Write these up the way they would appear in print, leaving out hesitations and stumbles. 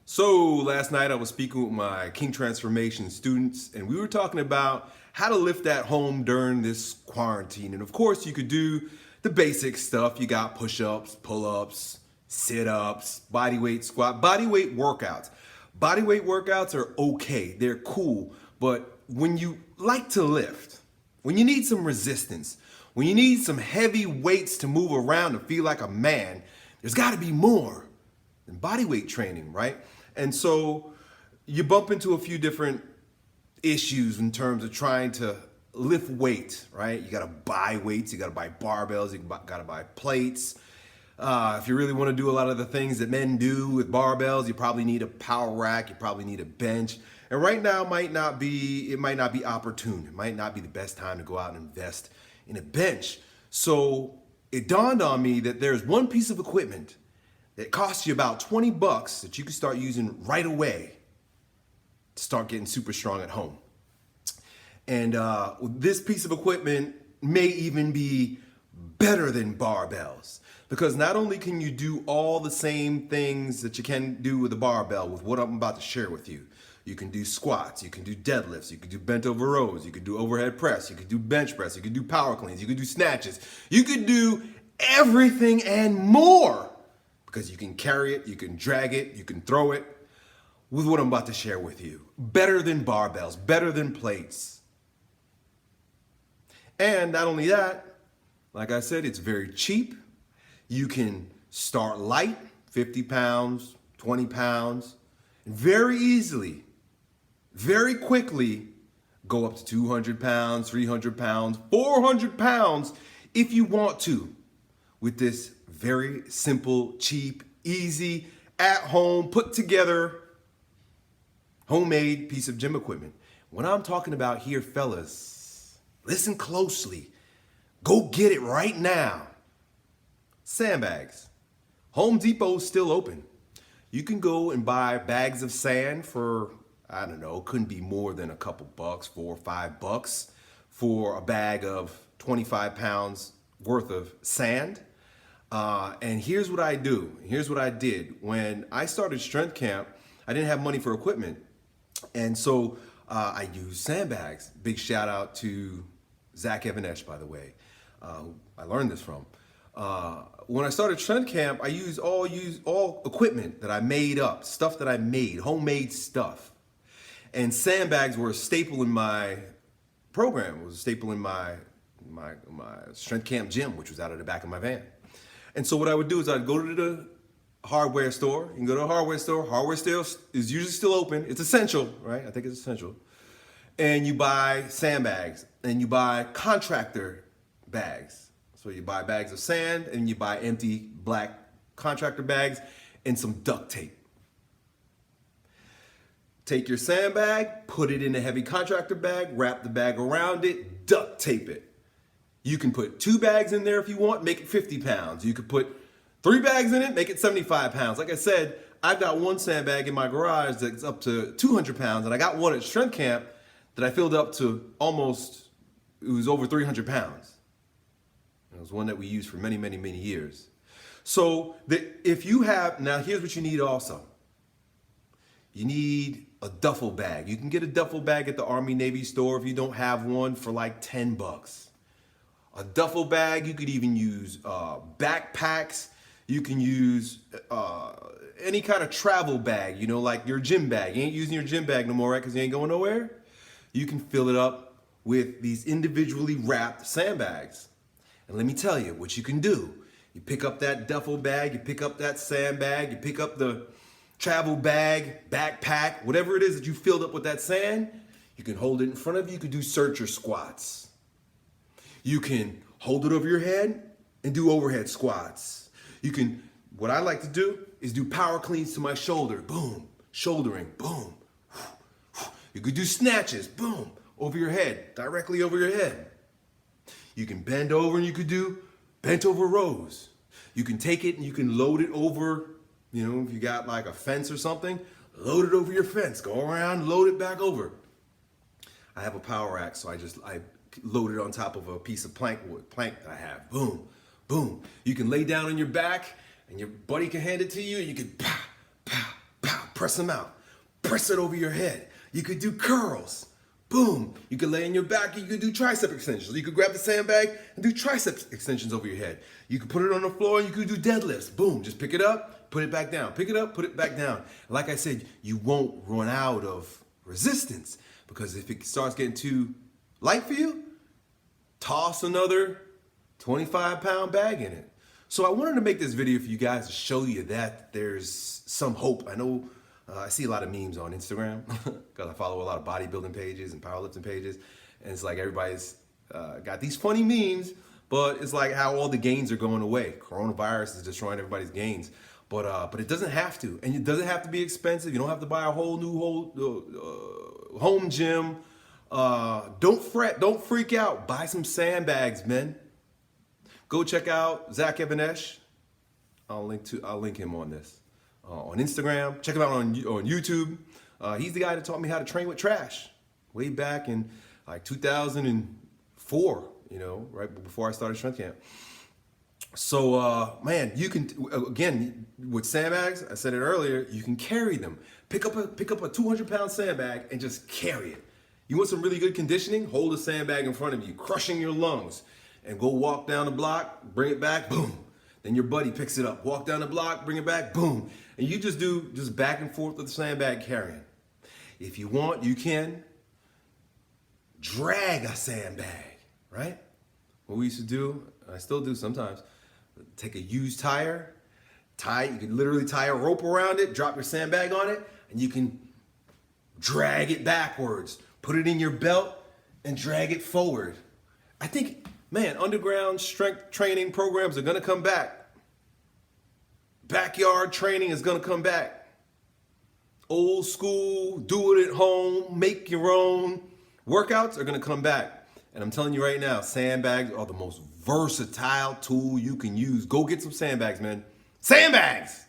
So last night I was speaking with my King Transformation students and we were talking about how to lift at home during this quarantine. And of course you could do the basic stuff. You got push-ups, pull-ups, sit-ups, body weight squat, body weight workouts. Body weight workouts are okay, they're cool, but when you like to lift, when you need some resistance, when you need some heavy weights to move around and feel like a man, there's gotta be more than body weight training, right? And so you bump into a few different issues in terms of trying to lift weight, right? You gotta buy weights, you gotta buy barbells, you gotta buy plates. If you really wanna do a lot of the things that men do with barbells, you probably need a power rack, you probably need a bench. And right now it might not be opportune. It might not be the best time to go out and invest in a bench. So it dawned on me that there's one piece of equipment that costs you about 20 bucks that you can start using right away to start getting super strong at home. And this piece of equipment may even be better than barbells, because not only can you do all the same things that you can do with a barbell with what I'm about to share with you. You can do squats, you can do deadlifts, you can do bent over rows, you can do overhead press, you can do bench press, you can do power cleans, you can do snatches. You can do everything and more, because you can carry it, you can drag it, you can throw it with what I'm about to share with you. Better than barbells, better than plates. And not only that, like I said, it's very cheap. You can start light, 50 pounds, 20 pounds, and very easily, very quickly go up to 200 pounds, 300 pounds, 400 pounds if you want to with this very simple, cheap, easy, at home, put together, homemade piece of gym equipment. What I'm talking about here, fellas, listen closely. Go get it right now. Sandbags. Home Depot's still open. You can go and buy bags of sand for, I don't know, couldn't be more than a couple bucks, $4 or $5 for a bag of 25 pounds worth of sand. And here's what I do. Here's what I did. When I started Strength Camp, I didn't have money for equipment. And so I used Sandbags. Big shout out to Zach Evanesh, by the way, who I learned this from. When I started Strength Camp, I used all equipment that I made up, stuff that I made, homemade stuff. And Sandbags were a staple in my program. It was a staple in my Strength Camp gym, which was out of the back of my van. And so what I would do is I'd go to the hardware store. You can go to a hardware store. Hardware store is usually still open. It's essential, right? I think it's essential. And you buy sandbags and you buy contractor bags. So you buy bags of sand and you buy empty black contractor bags and some duct tape. Take your sandbag, put it in a heavy contractor bag, wrap the bag around it, duct tape it. You can put 2 bags in there if you want, make it 50 pounds. You could put 3 bags in it, make it 75 pounds. Like I said, I've got one sandbag in my garage that's up to 200 pounds, and I got one at Strength Camp that I filled up to almost, it was over 300 pounds. It was one that we used for many, many, many years. So if you have, now here's what you need also. You need a duffel bag. You can get a duffel bag at the Army Navy store if you don't have one for like 10 bucks. A duffel bag, you could even use backpacks. You can use any kind of travel bag, you know, like your gym bag. You ain't using your gym bag no more, right? Because you ain't going nowhere. You can fill it up with these individually wrapped sandbags. And let me tell you what you can do. You pick up that duffel bag, you pick up that sandbag, you pick up the travel bag, backpack, whatever it is that you filled up with that sand, you can hold it in front of you. You can do searcher squats. You can hold it over your head and do overhead squats. You can, what I like to do is do power cleans to my shoulder, boom, shouldering, boom. You could do snatches, boom, over your head, directly over your head. You can bend over and you could do bent over rows. You can take it and you can load it over, you know, if you got like a fence or something, load it over your fence, go around, load it back over. I have a power rack, so I load it on top of a piece of plank that I have. Boom, boom. You can lay down on your back and your buddy can hand it to you and you can pow, pow, pow, press them out. Press it over your head. You could do curls. Boom. You could lay on your back. You could do tricep extensions. You could grab the sandbag and do triceps extensions over your head. You could put it on the floor and you could do deadlifts. Boom. Just pick it up, put it back down. Pick it up, put it back down. Like I said, you won't run out of resistance, because if it starts getting too light for you, toss another 25-pound bag in it. So I wanted to make this video for you guys to show you that there's some hope. I know I see a lot of memes on Instagram because I follow a lot of bodybuilding pages and powerlifting pages. And it's like everybody's got these funny memes, but it's like how all the gains are going away. Coronavirus is destroying everybody's gains. But it doesn't have to. And it doesn't have to be expensive. You don't have to buy a whole new home gym. Don't fret. Don't freak out. Buy some sandbags, men. Go check out Zach Evanesh. I'll link him on this. On Instagram. Check him out on YouTube. He's the guy that taught me how to train with trash way back in like 2004, right before I started Strength Camp. So, man, you can, again, with sandbags, I said it earlier, you can carry them. Pick up a 200-pound sandbag and just carry it. You want some really good conditioning? Hold a sandbag in front of you, crushing your lungs, and go walk down the block, bring it back, boom. Then your buddy picks it up, walk down the block, bring it back, boom. And you just do back and forth with the sandbag carrying. If you want, you can drag a sandbag, right? What we used to do, I still do sometimes, take a used tire, you can literally tie a rope around it, drop your sandbag on it, and you can drag it backwards, put it in your belt, and drag it forward. I think, man, underground strength training programs are gonna come back. Backyard training is gonna come back. Old school, do it at home, make your own workouts are gonna come back. And I'm telling you right now, sandbags are the most versatile tool you can use. Go get some sandbags, man. Sandbags!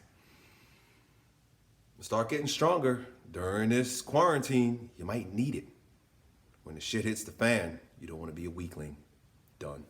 Start getting stronger during this quarantine. You might need it. When the shit hits the fan, you don't want to be a weakling. Done.